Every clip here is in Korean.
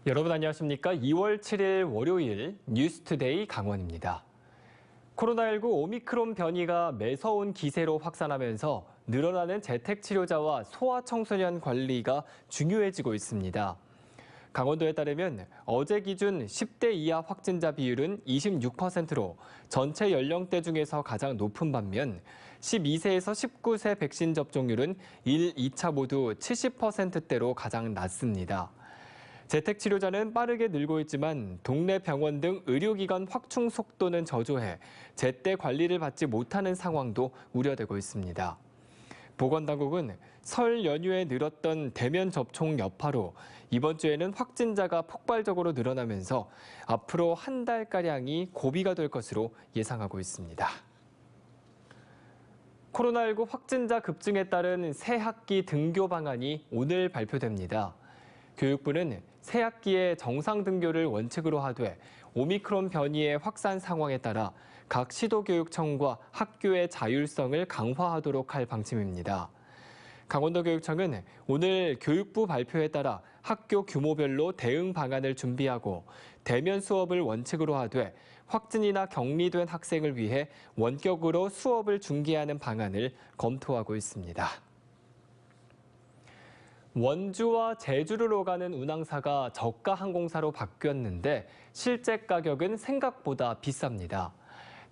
여러분 안녕하십니까? 2월 7일 월요일 뉴스투데이 강원입니다. 코로나19 오미크론 변이가 매서운 기세로 확산하면서 늘어나는 재택치료자와 소아청소년 관리가 중요해지고 있습니다. 강원도에 따르면 어제 기준 10대 이하 확진자 비율은 26%로 전체 연령대 중에서 가장 높은 반면 12세에서 19세 백신 접종률은 1, 2차 모두 70%대로 가장 낮습니다. 재택치료자는 빠르게 늘고 있지만 동네 병원 등 의료기관 확충 속도는 저조해 제때 관리를 받지 못하는 상황도 우려되고 있습니다. 보건당국은 설 연휴에 늘었던 대면 접촉 여파로 이번 주에는 확진자가 폭발적으로 늘어나면서 앞으로 한 달가량이 고비가 될 것으로 예상하고 있습니다. 코로나19 확진자 급증에 따른 새학기 등교 방안이 오늘 발표됩니다. 교육부는 새학기에 정상 등교를 원칙으로 하되 오미크론 변이의 확산 상황에 따라 각 시도교육청과 학교의 자율성을 강화하도록 할 방침입니다. 강원도교육청은 오늘 교육부 발표에 따라 학교 규모별로 대응 방안을 준비하고 대면 수업을 원칙으로 하되 확진이나 격리된 학생을 위해 원격으로 수업을 중계하는 방안을 검토하고 있습니다. 원주와 제주를 오가는 운항사가 저가 항공사로 바뀌었는데 실제 가격은 생각보다 비쌉니다.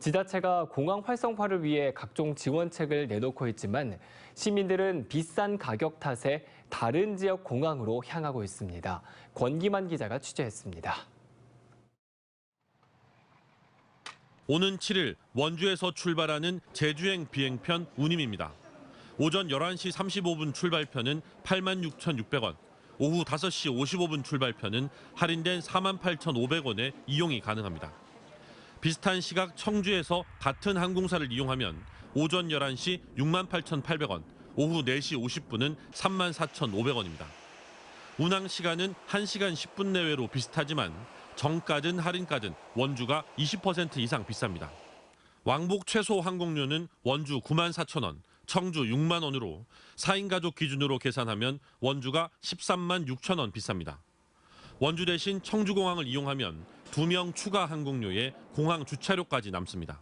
지자체가 공항 활성화를 위해 각종 지원책을 내놓고 있지만 시민들은 비싼 가격 탓에 다른 지역 공항으로 향하고 있습니다. 권기만 기자가 취재했습니다. 오는 7일 원주에서 출발하는 제주행 비행편 운임입니다. 오전 11시 35분 출발편은 86,600원, 오후 5시 55분 출발편은 할인된 48,500원에 이용이 가능합니다. 비슷한 시각 청주에서 같은 항공사를 이용하면 오전 11시 68,800원, 오후 4시 50분은 34,500원입니다. 운항 시간은 1시간 10분 내외로 비슷하지만 정가든 할인가든 원주가 20% 이상 비쌉니다. 왕복 최소 항공료는 원주 94,000원, 청주 6만 원으로 4인 가족 기준으로 계산하면 원주가 13만 6천 원 비쌉니다. 원주 대신 청주공항을 이용하면 2명 추가 항공료에 공항 주차료까지 남습니다.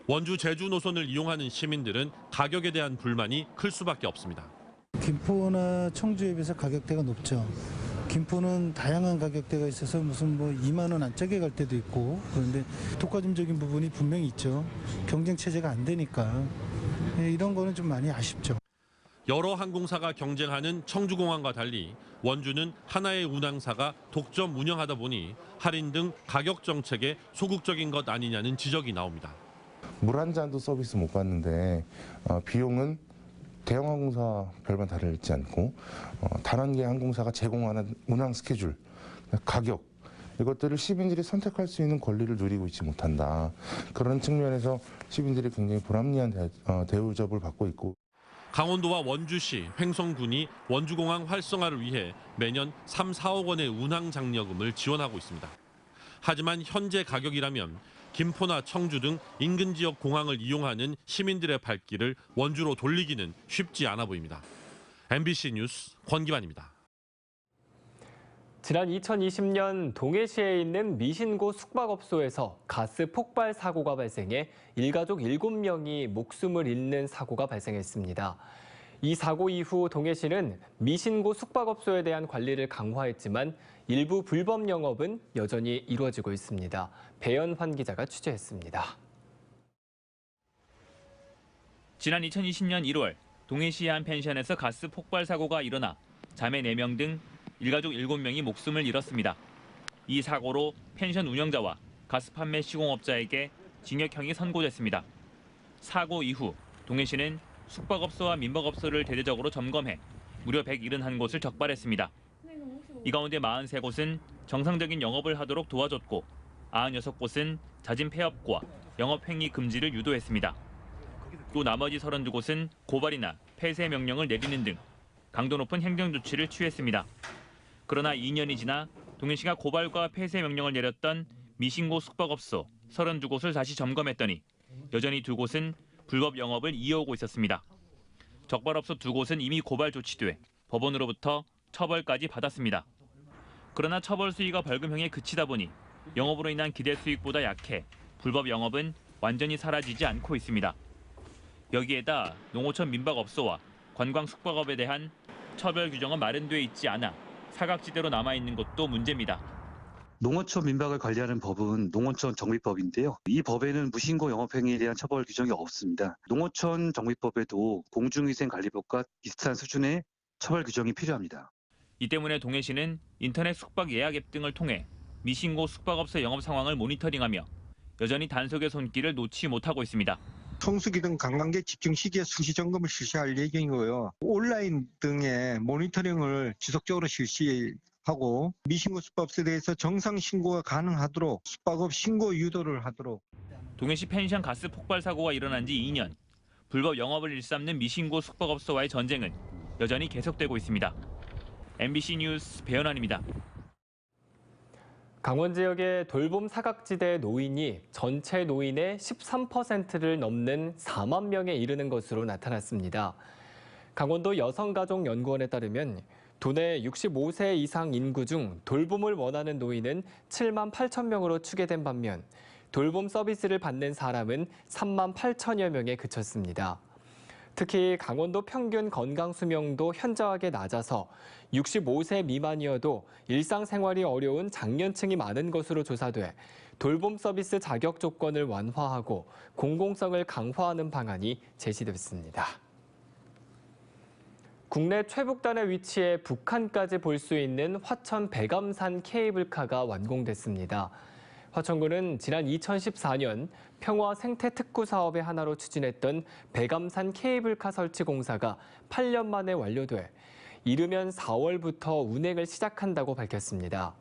원주 제주 노선을 이용하는 시민들은 가격에 대한 불만이 클 수밖에 없습니다. 김포나 청주에 비해서 가격대가 높죠. 김포는 다양한 가격대가 있어서 무슨 2만 원 안짝에 갈 때도 있고 그런데 독과점적인 부분이 분명히 있죠. 경쟁 체제가 안 되니까 이런 거는 좀 많이 아쉽죠. 여러 항공사가 경쟁하는 청주공항과 달리 원주는 하나의 운항사가 독점 운영하다 보니 할인 등 가격 정책에 소극적인 것 아니냐는 지적이 나옵니다. 물 한 잔도 서비스 못 받는데 비용은 대형 항공사 별반 다르지 않고 단 한 개의 항공사가 제공하는 운항 스케줄, 가격 이것들을 시민들이 선택할 수 있는 권리를 누리고 있지 못한다. 그런 측면에서 시민들이 굉장히 불합리한 대우접을 받고 있고. 강원도와 원주시, 횡성군이 원주공항 활성화를 위해 매년 3, 4억 원의 운항 장려금을 지원하고 있습니다. 하지만 현재 가격이라면 김포나 청주 등 인근 지역 공항을 이용하는 시민들의 발길을 원주로 돌리기는 쉽지 않아 보입니다. MBC 뉴스 권기만입니다. 지난 2020년 동해시에 있는 미신고 숙박업소에서 가스 폭발 사고가 발생해 일가족 7명이 목숨을 잃는 사고가 발생했습니다. 이 사고 이후 동해시는 미신고 숙박업소에 대한 관리를 강화했지만 일부 불법 영업은 여전히 이루어지고 있습니다. 배연환 기자가 취재했습니다. 지난 2020년 1월 동해시의 한 펜션에서 가스 폭발 사고가 일어나 자매 4명 등 일가족 7명이 목숨을 잃었습니다. 이 사고로 펜션 운영자와 가스 판매 시공업자에게 징역형이 선고됐습니다. 사고 이후 동해시는 숙박업소와 민박업소를 대대적으로 점검해 무려 171곳을 적발했습니다. 이 가운데 43곳은 정상적인 영업을 하도록 도와줬고 96곳은 잦은 폐업과 영업행위 금지를 유도했습니다. 또 나머지 32곳은 고발이나 폐쇄 명령을 내리는 등 강도 높은 행정조치를 취했습니다. 그러나 2년이 지나 동해시가 고발과 폐쇄 명령을 내렸던 미신고 숙박업소 32곳을 다시 점검했더니 여전히 2곳은 불법 영업을 이어오고 있었습니다. 적발업소 2곳은 이미 고발 조치돼 법원으로부터 처벌까지 받았습니다. 그러나 처벌 수위가 벌금형에 그치다 보니 영업으로 인한 기대 수익보다 약해 불법 영업은 완전히 사라지지 않고 있습니다. 여기에다 농어촌 민박업소와 관광 숙박업에 대한 처벌 규정은 마련돼 있지 않아 사각지대로 남아있는 것도 문제입니다. 농어촌 민박을 관리하는 법은 농어촌 정비법인데요. 이 법에는 무신고 영업행위에 대한 처벌 규정이 없습니다. 농어촌 정비법에도 공중위생관리법과 비슷한 수준의 처벌 규정이 필요합니다. 이 때문에 동해시는 인터넷 숙박 예약 앱 등을 통해 미신고 숙박업소 영업 상황을 모니터링하며 여전히 단속의 손길을 놓지 못하고 있습니다. 성수기 등 관광객 집중 시기에 수시 점검을 실시할 예정이고요. 온라인 등의 모니터링을 지속적으로 실시하고 미신고 숙박업소에 대해서 정상 신고가 가능하도록 숙박업 신고 유도를 하도록. 동해시 펜션 가스 폭발 사고가 일어난 지 2년. 불법 영업을 일삼는 미신고 숙박업소와의 전쟁은 여전히 계속되고 있습니다. MBC 뉴스 배현환입니다. 강원 지역의 돌봄 사각지대 노인이 전체 노인의 13%를 넘는 4만 명에 이르는 것으로 나타났습니다. 강원도 여성가족연구원에 따르면 도내 65세 이상 인구 중 돌봄을 원하는 노인은 7만 8천 명으로 추계된 반면 돌봄 서비스를 받는 사람은 3만 8천여 명에 그쳤습니다. 특히 강원도 평균 건강 수명도 현저하게 낮아서 65세 미만이어도 일상생활이 어려운 장년층이 많은 것으로 조사돼 돌봄 서비스 자격 조건을 완화하고 공공성을 강화하는 방안이 제시됐습니다. 국내 최북단에 위치해 북한까지 볼 수 있는 화천 백암산 케이블카가 완공됐습니다. 화천군은 지난 2014년 평화 생태 특구 사업의 하나로 추진했던 백암산 케이블카 설치 공사가 8년 만에 완료돼 이르면 4월부터 운행을 시작한다고 밝혔습니다.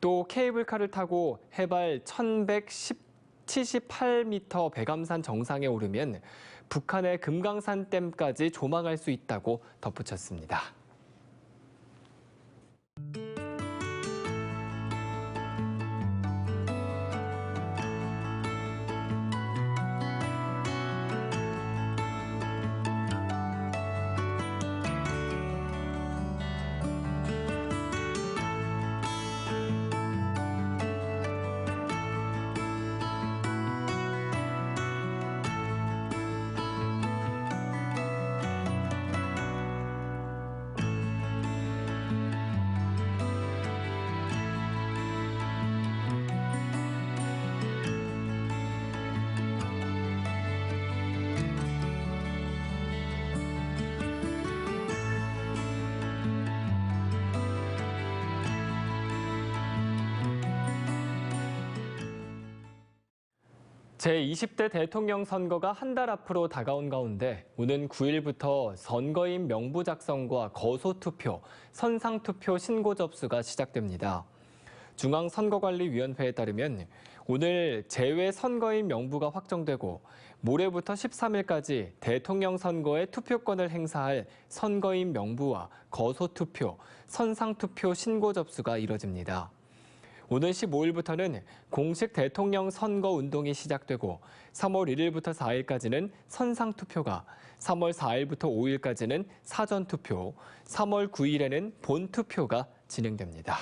또 케이블카를 타고 해발 1178m 백암산 정상에 오르면 북한의 금강산 댐까지 조망할 수 있다고 덧붙였습니다. 제20대 대통령 선거가 한 달 앞으로 다가온 가운데 오는 9일부터 선거인 명부 작성과 거소투표, 선상투표 신고 접수가 시작됩니다. 중앙선거관리위원회에 따르면 오늘 제외 선거인 명부가 확정되고 모레부터 13일까지 대통령 선거에 투표권을 행사할 선거인 명부와 거소투표, 선상투표 신고 접수가 이뤄집니다. 오는 15일부터는 공식 대통령 선거 운동이 시작되고 3월 1일부터 4일까지는 선상투표가, 3월 4일부터 5일까지는 사전투표, 3월 9일에는 본투표가 진행됩니다.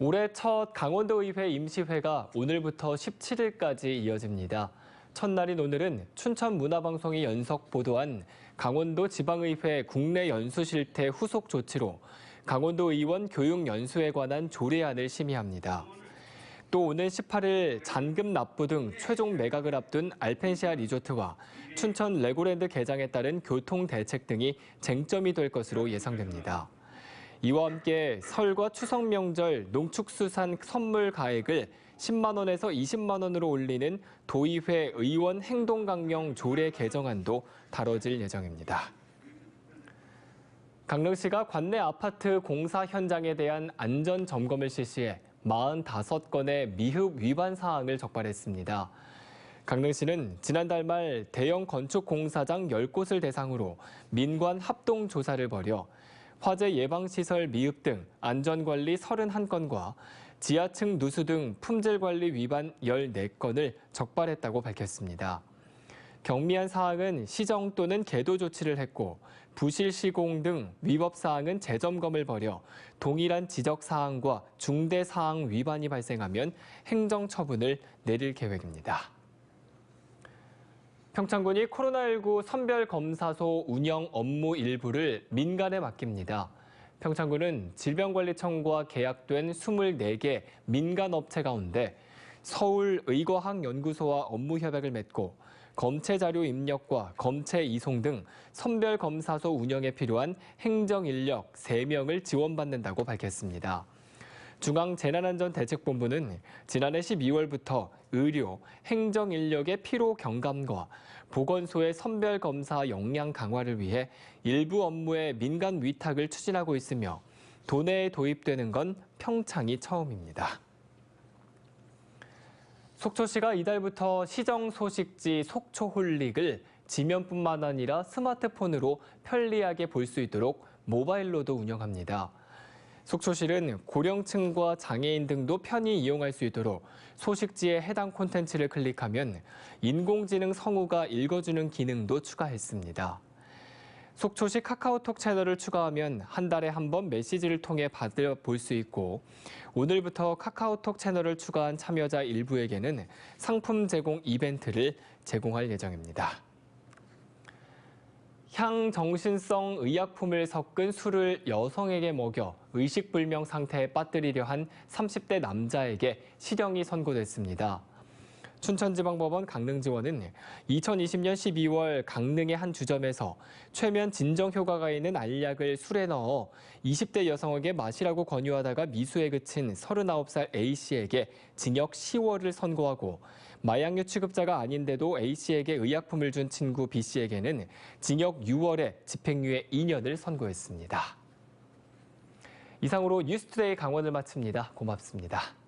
올해 첫 강원도의회 임시회가 오늘부터 17일까지 이어집니다. 첫날인 오늘은 춘천문화방송이 연속 보도한 강원도 지방의회 국내 연수 실태 후속 조치로 강원도 의원 교육 연수에 관한 조례안을 심의합니다. 또 오는 18일 잔금 납부 등 최종 매각을 앞둔 알펜시아 리조트와 춘천 레고랜드 개장에 따른 교통 대책 등이 쟁점이 될 것으로 예상됩니다. 이와 함께 설과 추석 명절 농축수산 선물 가액을 10만 원에서 20만 원으로 올리는 도의회 의원 행동 강령 조례 개정안도 다뤄질 예정입니다. 강릉시가 관내 아파트 공사 현장에 대한 안전 점검을 실시해 45건의 미흡 위반 사항을 적발했습니다. 강릉시는 지난달 말 대형 건축 공사장 10곳을 대상으로 민관 합동 조사를 벌여 화재 예방시설 미흡 등 안전관리 31건과 지하층 누수 등 품질관리 위반 14건을 적발했다고 밝혔습니다. 경미한 사항은 시정 또는 계도 조치를 했고 부실 시공 등 위법 사항은 재점검을 벌여 동일한 지적 사항과 중대 사항 위반이 발생하면 행정 처분을 내릴 계획입니다. 평창군이 코로나19 선별검사소 운영 업무 일부를 민간에 맡깁니다. 평창군은 질병관리청과 계약된 24개 민간업체 가운데 서울의과학연구소와 업무 협약을 맺고 검체 자료 입력과 검체 이송 등 선별검사소 운영에 필요한 행정인력 3명을 지원받는다고 밝혔습니다. 중앙재난안전대책본부는 지난해 12월부터 의료, 행정인력의 피로 경감과 보건소의 선별검사 역량 강화를 위해 일부 업무의 민간 위탁을 추진하고 있으며 도내에 도입되는 건 평창이 처음입니다. 속초시가 이달부터 시정 소식지 속초홀릭을 지면뿐만 아니라 스마트폰으로 편리하게 볼 수 있도록 모바일로도 운영합니다. 속초시는 고령층과 장애인 등도 편히 이용할 수 있도록 소식지에 해당 콘텐츠를 클릭하면 인공지능 성우가 읽어주는 기능도 추가했습니다. 속초시 카카오톡 채널을 추가하면 한 달에 한 번 메시지를 통해 받아볼 수 있고 오늘부터 카카오톡 채널을 추가한 참여자 일부에게는 상품 제공 이벤트를 제공할 예정입니다. 향정신성 의약품을 섞은 술을 여성에게 먹여 의식불명 상태에 빠뜨리려 한 30대 남자에게 실형이 선고됐습니다. 춘천지방법원 강릉지원은 2020년 12월 강릉의 한 주점에서 최면 진정 효과가 있는 알약을 술에 넣어 20대 여성에게 마시라고 권유하다가 미수에 그친 39살 A씨에게 징역 10월을 선고하고 마약류 취급자가 아닌데도 A씨에게 의약품을 준 친구 B씨에게는 징역 6월에 집행유예 2년을 선고했습니다. 이상으로 뉴스투데이 강원을 마칩니다. 고맙습니다.